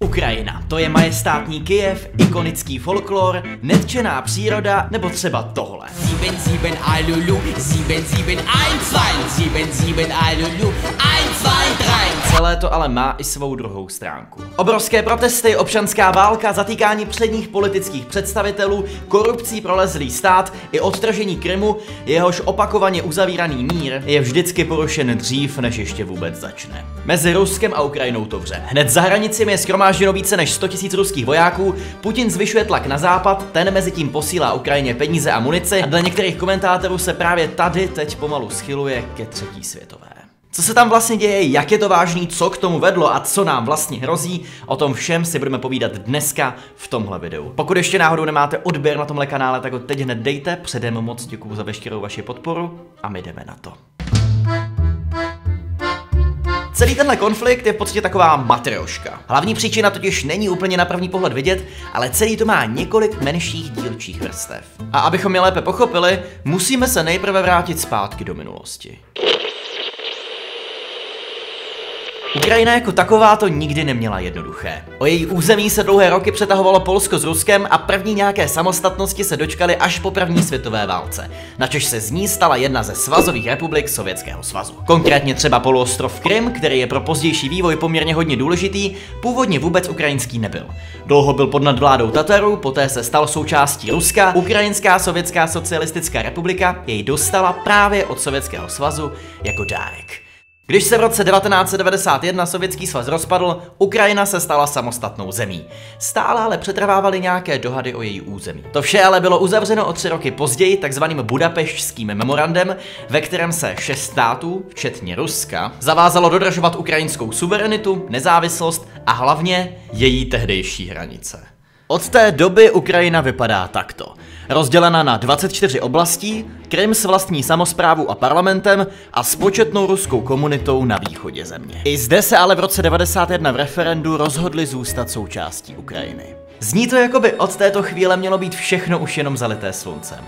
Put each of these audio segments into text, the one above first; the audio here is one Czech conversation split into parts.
Ukrajina, to je majestátní Kyjev, ikonický folklor, netčená příroda nebo třeba tohle. 77 Alulu, 7712, 77 Alulu, 123. Celé to ale má i svou druhou stránku. Obrovské protesty, občanská válka, zatýkání předních politických představitelů, korupcí prolezlý stát i odtržení Krymu, jehož opakovaně uzavíraný mír je vždycky porušen dřív, než ještě vůbec začne. Mezi Ruskem a Ukrajinou to vře. Hned za hranicemi je shromážděno více než 100 000 ruských vojáků, Putin zvyšuje tlak na západ, ten mezi tím posílá Ukrajině peníze a munici a dle některých komentátorů se právě tady teď pomalu schyluje ke třetí světové. Co se tam vlastně děje, jak je to vážný, co k tomu vedlo a co nám vlastně hrozí, o tom všem si budeme povídat dneska v tomhle videu. Pokud ještě náhodou nemáte odběr na tomhle kanále, tak ho teď hned dejte, předem moc děkuju za veškerou vaši podporu a my jdeme na to. Celý tenhle konflikt je v podstatě taková matrioška. Hlavní příčina totiž není úplně na první pohled vidět, ale celý to má několik menších dílčích vrstev. A abychom je lépe pochopili, musíme se nejprve vrátit zpátky do minulosti. Ukrajina jako taková to nikdy neměla jednoduché. O její území se dlouhé roky přetahovalo Polsko s Ruskem a první nějaké samostatnosti se dočkali až po první světové válce, načež se z ní stala jedna ze svazových republik Sovětského svazu. Konkrétně třeba poloostrov Krym, který je pro pozdější vývoj poměrně hodně důležitý, původně vůbec ukrajinský nebyl. Dlouho byl pod nadvládou Tatarů, poté se stal součástí Ruska, Ukrajinská sovětská socialistická republika jej dostala právě od Sovětského svazu jako dárek. Když se v roce 1991 Sovětský svaz rozpadl, Ukrajina se stala samostatnou zemí. Stále ale přetrvávaly nějaké dohady o její území. To vše ale bylo uzavřeno o 3 roky později takzvaným Budapešťským memorandem, ve kterém se 6 států, včetně Ruska, zavázalo dodržovat ukrajinskou suverenitu, nezávislost a hlavně její tehdejší hranice. Od té doby Ukrajina vypadá takto. Rozdělena na 24 oblastí, Krym s vlastní samosprávou a parlamentem a s početnou ruskou komunitou na východě země. I zde se ale v roce 1991 v referendu rozhodli zůstat součástí Ukrajiny. Zní to, jako by od této chvíle mělo být všechno už jenom zalité sluncem.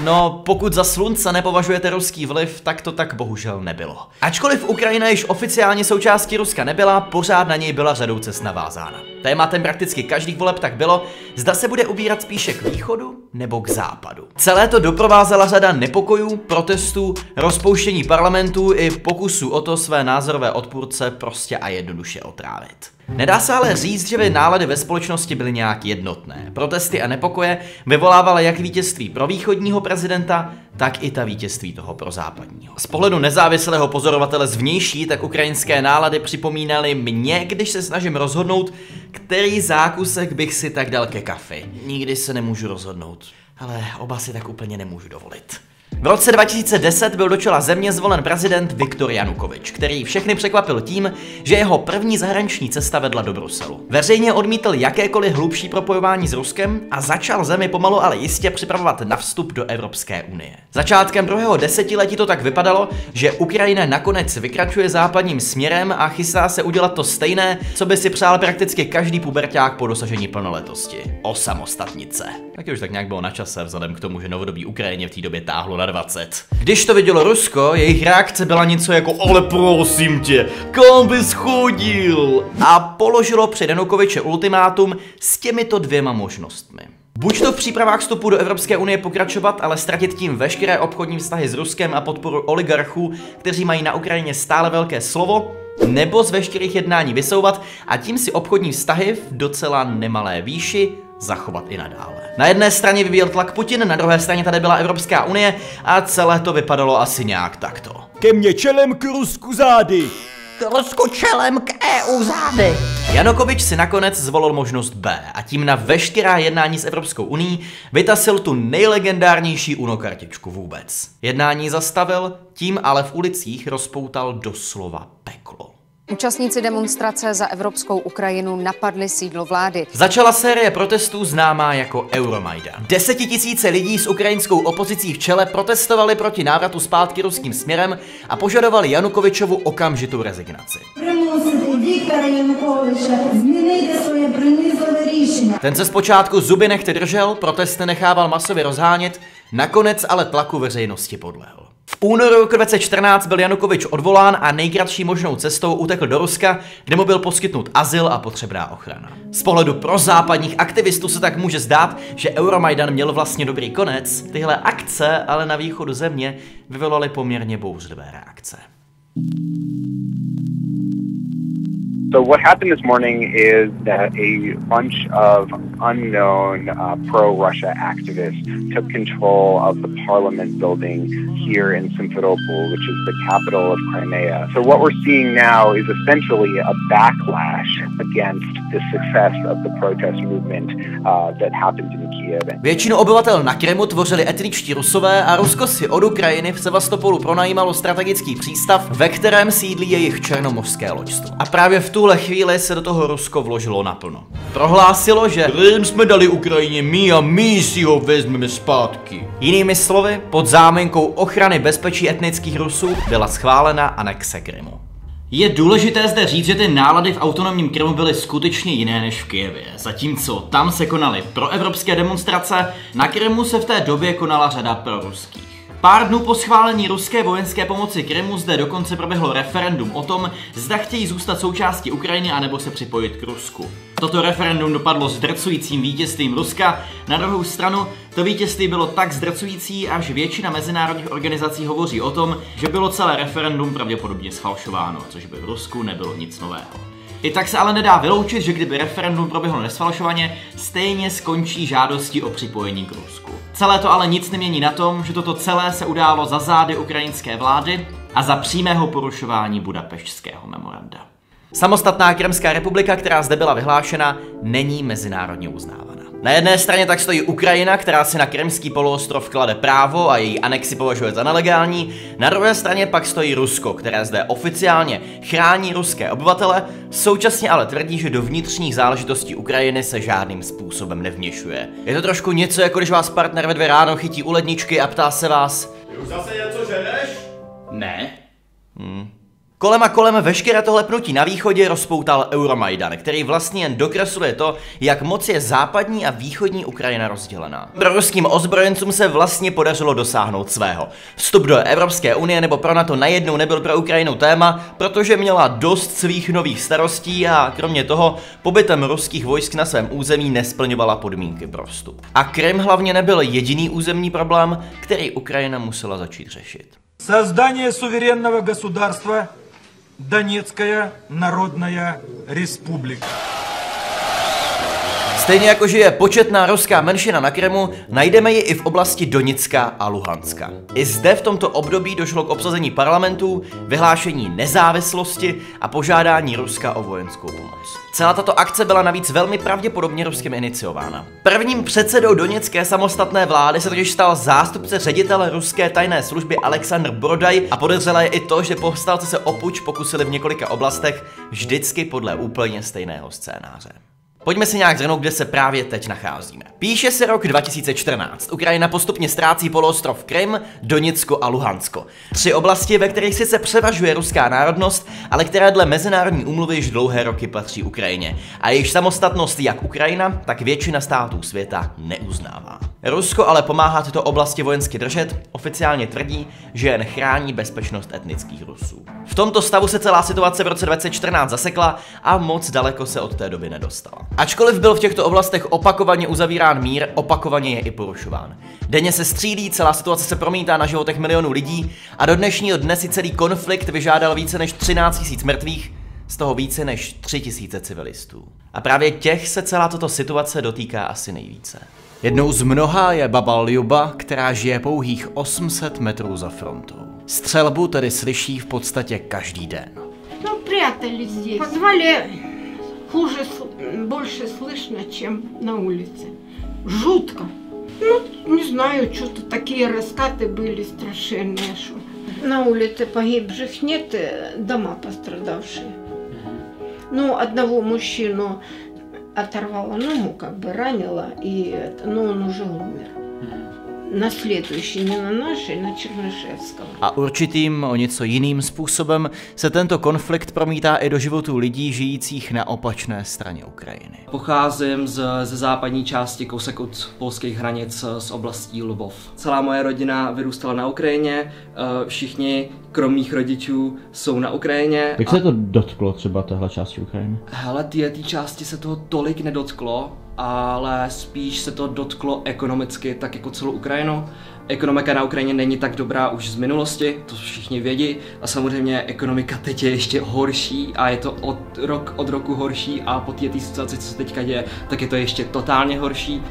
No, pokud za slunce nepovažujete ruský vliv, tak to tak bohužel nebylo. Ačkoliv Ukrajina již oficiálně součástí Ruska nebyla, pořád na něj byla řadou cest navázána. Tématem prakticky každých voleb tak bylo, zda se bude ubírat spíše k východu nebo k západu. Celé to doprovázela řada nepokojů, protestů, rozpouštění parlamentů i pokusů o to své názorové odpůrce prostě a jednoduše otrávit. Nedá se ale říct, že by nálady ve společnosti byly nějak jednotné. Protesty a nepokoje vyvolávaly jak vítězství pro východního prezidenta, tak i ta vítězství toho pro západního. Z pohledu nezávislého pozorovatele zvnější, tak ukrajinské nálady připomínaly mě, když se snažím rozhodnout, který zákusek bych si tak dal ke kafi. Nikdy se nemůžu rozhodnout, ale oba si tak úplně nemůžu dovolit. V roce 2010 byl do čela země zvolen prezident Viktor Janukovyč, který všechny překvapil tím, že jeho první zahraniční cesta vedla do Bruselu. Veřejně odmítl jakékoliv hlubší propojování s Ruskem a začal zemi pomalu ale jistě připravovat na vstup do Evropské unie. Začátkem druhého desetiletí to tak vypadalo, že Ukrajina nakonec vykračuje západním směrem a chystá se udělat to stejné, co by si přál prakticky každý puberťák po dosažení plnoletosti. Osamostatnit se. Taky už tak nějak bylo na čase, vzhledem k tomu, že novodobí Ukrajině v té době táhlo na 20. Když to vidělo Rusko, jejich reakce byla něco jako ale prosím tě, kam bys chodil? A položilo před Janukovyče ultimátum s těmito 2 možnostmi. Buď to v přípravách vstupu do Evropské unie pokračovat, ale ztratit tím veškeré obchodní vztahy s Ruskem a podporu oligarchů, kteří mají na Ukrajině stále velké slovo, nebo z veškerých jednání vysouvat a tím si obchodní vztahy v docela nemalé výši zachovat i nadále. Na jedné straně vyvíjel tlak Putin, na druhé straně tady byla Evropská unie a celé to vypadalo asi nějak takto. Ke mně čelem, k Rusku zády! K Rusku čelem, k EU zády! Janukovyč si nakonec zvolil možnost B a tím na veškerá jednání s Evropskou unií vytasil tu nejlegendárnější UNO kartičku vůbec. Jednání zastavil, tím ale v ulicích rozpoutal doslova peklo. Účastníci demonstrace za evropskou Ukrajinu napadli sídlo vlády. Začala série protestů známá jako Euromajdan. 10 000 lidí s ukrajinskou opozicí v čele protestovali proti návratu zpátky ruským směrem a požadovali Janukovyčovu okamžitou rezignaci. Ten se zpočátku zuby nehty držel, protesty nechával masově rozhánět, nakonec ale tlaku veřejnosti podlehl. V únoru roku 2014 byl Janukovyč odvolán a nejkratší možnou cestou utekl do Ruska, kde mu byl poskytnut azyl a potřebná ochrana. Z pohledu prozápadních aktivistů se tak může zdát, že Euromajdan měl vlastně dobrý konec. Tyhle akce ale na východu země vyvolaly poměrně bouřlivé reakce. So what happened this morning is that a bunch of unknown pro-Russia activists took control of the parliament building here in Simferopol, which is the capital of Crimea. So what we're seeing now is essentially a backlash against the success of the protest movement that happened in Kiev. Většinu obyvatel na Krymu tvořili etničtí Rusové a Rusko si od Ukrajiny v Sevastopolu pronajímalo strategický přístav, ve kterém sídlí jejich černomořské loďstvo. A právě v tuhle chvíli se do toho Rusko vložilo naplno. Prohlásilo, že Krym jsme dali Ukrajině my a my si ho vezmeme zpátky. Jinými slovy, pod záminkou ochrany bezpečí etnických Rusů byla schválena anexe Krymu. Je důležité zde říct, že ty nálady v autonomním Krymu byly skutečně jiné než v Kyjevě. Zatímco tam se konaly proevropské demonstrace, na Krymu se v té době konala řada proruských. Pár dnů po schválení ruské vojenské pomoci Krymu zde dokonce proběhlo referendum o tom, zda chtějí zůstat součástí Ukrajiny anebo se připojit k Rusku. Toto referendum dopadlo zdrcujícím vítězstvím Ruska, na druhou stranu to vítězství bylo tak zdrcující, až většina mezinárodních organizací hovoří o tom, že bylo celé referendum pravděpodobně sfalšováno, což by v Rusku nebylo nic nového. I tak se ale nedá vyloučit, že kdyby referendum proběhlo nesfalšovaně, stejně skončí žádosti o připojení k Rusku. Celé to ale nic nemění na tom, že toto celé se událo za zády ukrajinské vlády a za přímého porušování Budapešťského memoranda. Samostatná Krymská republika, která zde byla vyhlášena, není mezinárodně uznávaná. Na jedné straně tak stojí Ukrajina, která si na Krymský poloostrov klade právo a její anexi považuje za nelegální, na druhé straně pak stojí Rusko, které zde oficiálně chrání ruské obyvatele, současně ale tvrdí, že do vnitřních záležitostí Ukrajiny se žádným způsobem nevměšuje. Je to trošku něco, jako když vás partner ve 2 ráno chytí u ledničky a ptá se vás: Ty už zase něco ženeš? Ne. Kolem a kolem veškeré tohle pnutí na východě rozpoutal Euromajdan, který vlastně jen dokresluje to, jak moc je západní a východní Ukrajina rozdělená. Proruským ozbrojencům se vlastně podařilo dosáhnout svého. Vstup do Evropské unie nebo pro NATO najednou nebyl pro Ukrajinu téma, protože měla dost svých nových starostí a kromě toho pobytem ruských vojsk na svém území nesplňovala podmínky pro vstup. A Krym hlavně nebyl jediný územní problém, který Ukrajina musela začít řešit. Создание суверенного государства Донецкая Народная Республика. Stejně jako že je početná ruská menšina na Krymu, najdeme ji i v oblasti Doněcka a Luhanska. I zde v tomto období došlo k obsazení parlamentů, vyhlášení nezávislosti a požádání Ruska o vojenskou pomoc. Celá tato akce byla navíc velmi pravděpodobně Ruskem iniciována. Prvním předsedou doněcké samostatné vlády se totiž stal zástupce ředitele ruské tajné služby Alexandr Brodaj a podezřelé je i to, že povstalci se o puč pokusili v několika oblastech vždycky podle úplně stejného scénáře. Pojďme si nějak zhrnout, kde se právě teď nacházíme. Píše se rok 2014. Ukrajina postupně ztrácí poloostrov Krym, Doněcko a Luhansko. 3 oblasti, ve kterých sice převažuje ruská národnost, ale které dle mezinárodní úmluvy již dlouhé roky patří Ukrajině. A jejíž samostatnost jak Ukrajina, tak většina států světa neuznává. Rusko ale pomáhá tyto oblasti vojensky držet, oficiálně tvrdí, že jen chrání bezpečnost etnických Rusů. V tomto stavu se celá situace v roce 2014 zasekla a moc daleko se od té doby nedostala. Ačkoliv byl v těchto oblastech opakovaně uzavírán mír, opakovaně je i porušován. Denně se střílí, celá situace se promítá na životech milionů lidí a do dnešního dne si celý konflikt vyžádal více než 13 000 mrtvých, z toho více než 3 000 civilistů. A právě těch se celá tato situace dotýká asi nejvíce. Jednou z mnoha je baba Ljuba, která žije pouhých 800 metrů za frontou. Střelbu tedy slyší v podstatě každý den. No, прятались здесь. В подвале хуже, больше слышно, чем на улице. Жутко. Ну, не знаю, что-то такие раскаты были страшенные, что на улице погибших нет, дома пострадавшие. Ну, одного мужчину оторвало ногу, как бы ранило, но он уже умер. на следующий, не на нашей, на Чернышевского. A určitým o něco jiným způsobem se tento konflikt promítá i do životů lidí žijících na opačné straně Ukrajiny. Pocházím ze západní části, kousek od polských hranic, z oblastí Lvov. Celá moje rodina vyrůstala na Ukrajině, všichni, krom mých rodičů, jsou na Ukrajině. Jak se to dotklo třeba téhle části Ukrajiny? Hele, té části se toho tolik nedotklo, ale spíš se to dotklo ekonomicky, tak jako celou Ukrajinu. Ekonomika na Ukrajině není tak dobrá už z minulosti, to všichni vědí, a samozřejmě ekonomika teď je ještě horší a je to od roku horší a po té situaci, co se teďka děje, tak je to ještě totálně horší.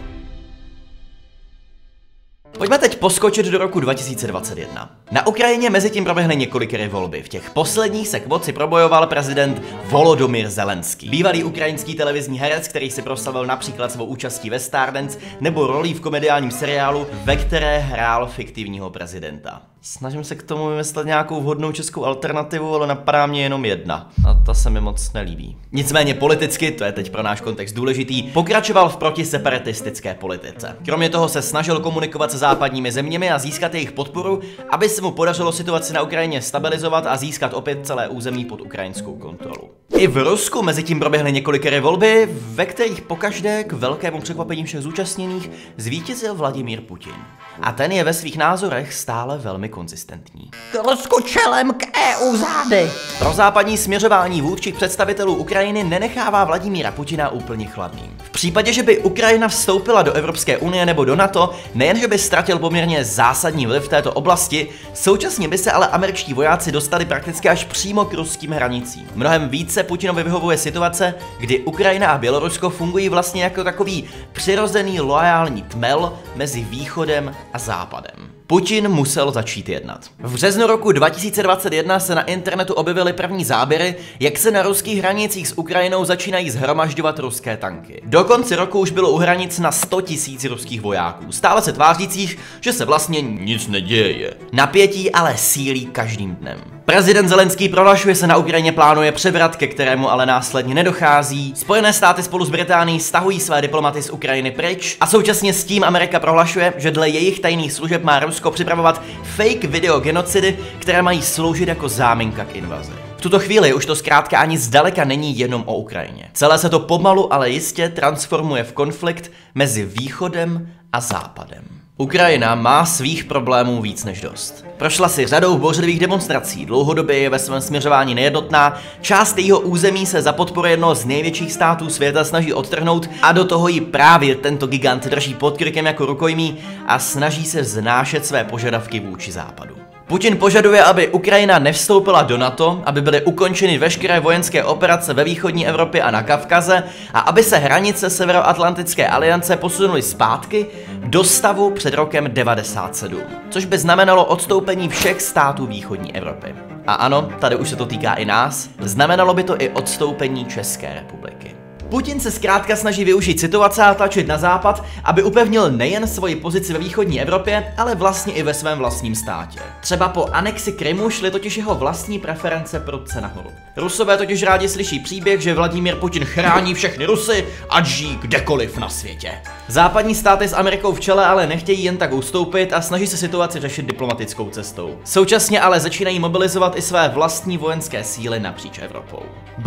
Pojďme teď poskočit do roku 2021. Na Ukrajině mezi tím proběhly několikrát volby. V těch posledních se k moci probojoval prezident Volodymyr Zelenský. Bývalý ukrajinský televizní herec, který si proslavil například svou účastí ve Stardance nebo rolí v komediálním seriálu, ve které hrál fiktivního prezidenta. Snažím se k tomu vymyslet nějakou vhodnou českou alternativu, ale napadá mě jenom jedna. A ta se mi moc nelíbí. Nicméně politicky, to je teď pro náš kontext důležitý, pokračoval v protiseparatistické politice. Kromě toho se snažil komunikovat se západními zeměmi a získat jejich podporu, aby se mu podařilo situaci na Ukrajině stabilizovat a získat opět celé území pod ukrajinskou kontrolu. I v Rusku mezi tím proběhly několikeré volby, ve kterých pokaždé k velkému překvapení všech zúčastněných zvítězil Vladimír Putin. A ten je ve svých názorech stále velmi konzistentní. Rusku čelem k EU zády. Pro západní směřování vůdčích představitelů Ukrajiny nenechává Vladimíra Putina úplně chladným. V případě, že by Ukrajina vstoupila do Evropské unie nebo do NATO, nejenže by ztratil poměrně zásadní vliv v této oblasti, současně by se ale američtí vojáci dostali prakticky až přímo k ruským hranicím. Mnohem více Putinovi vyhovuje situace, kdy Ukrajina a Bělorusko fungují vlastně jako takový přirozený loajální tmel mezi východem a západem. Putin musel začít jednat. V březnu roku 2021 se na internetu objevily první záběry, jak se na ruských hranicích s Ukrajinou začínají shromažďovat ruské tanky. Do konce roku už bylo u hranic na 100 000 ruských vojáků, stále se tvářících, že se vlastně nic neděje. Napětí ale sílí každým dnem. Prezident Zelenský prohlašuje, se na Ukrajině plánuje převrat, ke kterému ale následně nedochází. Spojené státy spolu s Británií stahují své diplomaty z Ukrajiny pryč a současně s tím Amerika prohlašuje, že dle jejich tajných služeb má Rusko připravovat fake video genocidy, které mají sloužit jako záminka k invazi. V tuto chvíli už to zkrátka ani zdaleka není jenom o Ukrajině. Celé se to pomalu, ale jistě transformuje v konflikt mezi východem a západem. Ukrajina má svých problémů víc než dost. Prošla si řadou bouřlivých demonstrací, dlouhodobě je ve svém směřování nejednotná, část jejího území se za podporu jednoho z největších států světa snaží odtrhnout a do toho ji právě tento gigant drží pod krkem jako rukojmí a snaží se vznášet své požadavky vůči západu. Putin požaduje, aby Ukrajina nevstoupila do NATO, aby byly ukončeny veškeré vojenské operace ve východní Evropě a na Kavkaze a aby se hranice Severoatlantické aliance posunuly zpátky do stavu před rokem 1997, což by znamenalo odstoupení všech států východní Evropy. A ano, tady už se to týká i nás, znamenalo by to i odstoupení České republiky. Putin se zkrátka snaží využít situace a tlačit na západ, aby upevnil nejen svoji pozici ve východní Evropě, ale vlastně i ve svém vlastním státě. Třeba po anexi Krymu šly totiž jeho vlastní preference prudce nahoru. Rusové totiž rádi slyší příběh, že Vladimír Putin chrání všechny Rusy, ať žijí kdekoliv na světě. Západní státy s Amerikou v čele ale nechtějí jen tak ustoupit a snaží se situaci řešit diplomatickou cestou. Současně ale začínají mobilizovat i své vlastní vojenské síly napříč Evropou.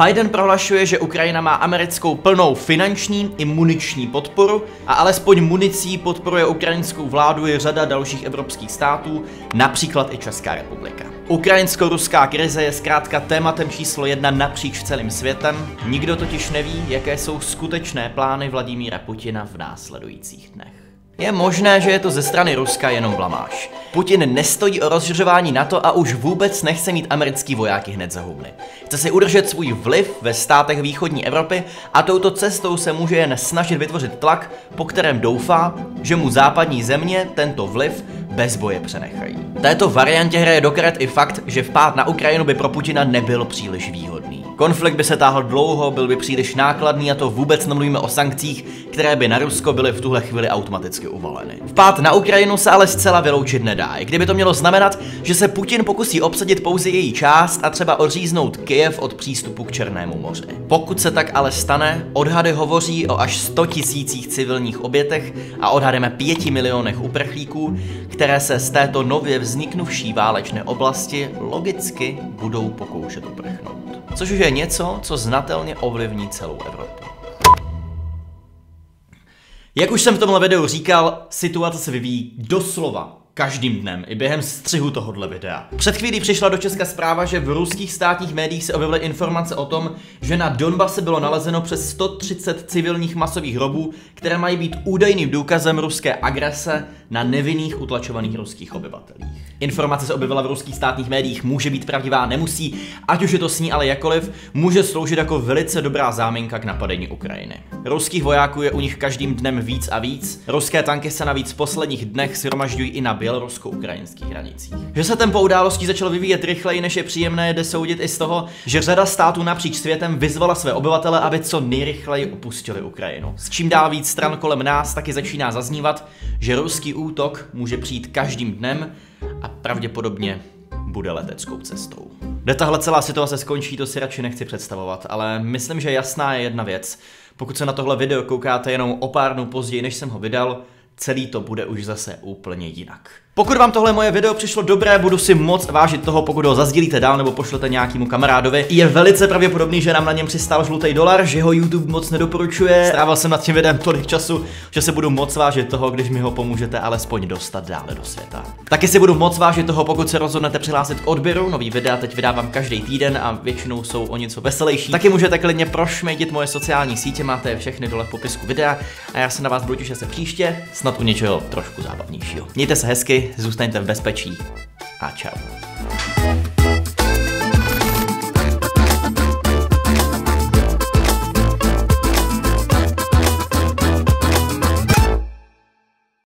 Biden prohlašuje, že Ukrajina má americkou plnou finanční i muniční podporu a alespoň municí podporuje ukrajinskou vládu i řada dalších evropských států, například i Česká republika. Ukrajinsko-ruská krize je zkrátka tématem číslo 1 napříč celým světem, nikdo totiž neví, jaké jsou skutečné plány Vladimíra Putina v následujících dnech. Je možné, že je to ze strany Ruska jenom blamáž. Putin nestojí o rozšiřování NATO a už vůbec nechce mít americký vojáky hned za hubny. Chce si udržet svůj vliv ve státech východní Evropy a touto cestou se může jen snažit vytvořit tlak, po kterém doufá, že mu západní země tento vliv bez boje přenechají. Této variantě hraje do karet i fakt, že vpád na Ukrajinu by pro Putina nebyl příliš výhodný. Konflikt by se táhl dlouho, byl by příliš nákladný a to vůbec nemluvíme o sankcích, které by na Rusko byly v tuhle chvíli automaticky uvaleny. Vpád na Ukrajinu se ale zcela vyloučit nedá, i kdyby to mělo znamenat, že se Putin pokusí obsadit pouze její část a třeba odříznout Kyjev od přístupu k Černému moři. Pokud se tak ale stane, odhady hovoří o až 100 000 civilních obětech a odhadem 5 milionech uprchlíků, které se z této nově vzniknuvší válečné oblasti logicky budou pokoušet uprchnout. Což už je něco, co znatelně ovlivní celou Evropu. Jak už jsem v tomhle videu říkal, situace se vyvíjí doslova každým dnem, i během střihu tohohle videa. Před chvílí přišla do Česka zpráva, že v ruských státních médiích se objevily informace o tom, že na Donbase bylo nalezeno přes 130 civilních masových hrobů, které mají být údajným důkazem ruské agrese na nevinných utlačovaných ruských obyvatelích. Informace se objevila v ruských státních médiích, může být pravdivá, nemusí, ať už je to sní ale jakoliv, může sloužit jako velice dobrá záminka k napadení Ukrajiny. Ruských vojáků je u nich každým dnem víc a víc, ruské tanky se navíc v posledních dnech shromažďují i na bělorusko-ukrajinských hranicích. Že se tempo událostí začalo vyvíjet rychleji, než je příjemné, jde soudit i z toho, že řada států napříč světem vyzvala své obyvatele, aby co nejrychleji opustili Ukrajinu. S čím dál víc stran kolem nás taky začíná zaznívat, že ruský útok může přijít každým dnem a pravděpodobně bude leteckou cestou. Kde tahle celá situace skončí, to si radši nechci představovat, ale myslím, že jasná je jedna věc. Pokud se na tohle video koukáte jenom o pár dnů později, než jsem ho vydal, celý to bude už zase úplně jinak. Pokud vám tohle moje video přišlo dobré, budu si moc vážit toho, pokud ho zazdílíte dál nebo pošlete nějakému kamarádovi. Je velice pravděpodobný, že nám na něm přistál žlutý dolar, že ho YouTube moc nedoporučuje. Strávil jsem nad tím videem tolik času, že se budu moc vážit toho, když mi ho pomůžete alespoň dostat dále do světa. Taky si budu moc vážit toho, pokud se rozhodnete přihlásit k odběru. Nový videa teď vydávám každý týden a většinou jsou o něco veselější. Taky můžete klidně prošmejdit moje sociální sítě, máte je všechny dole v popisku videa a já se na vás budu těšit se příště, snad u něčeho trošku zábavnějšího. Mějte se hezky, zůstaňte v bezpečí a čau.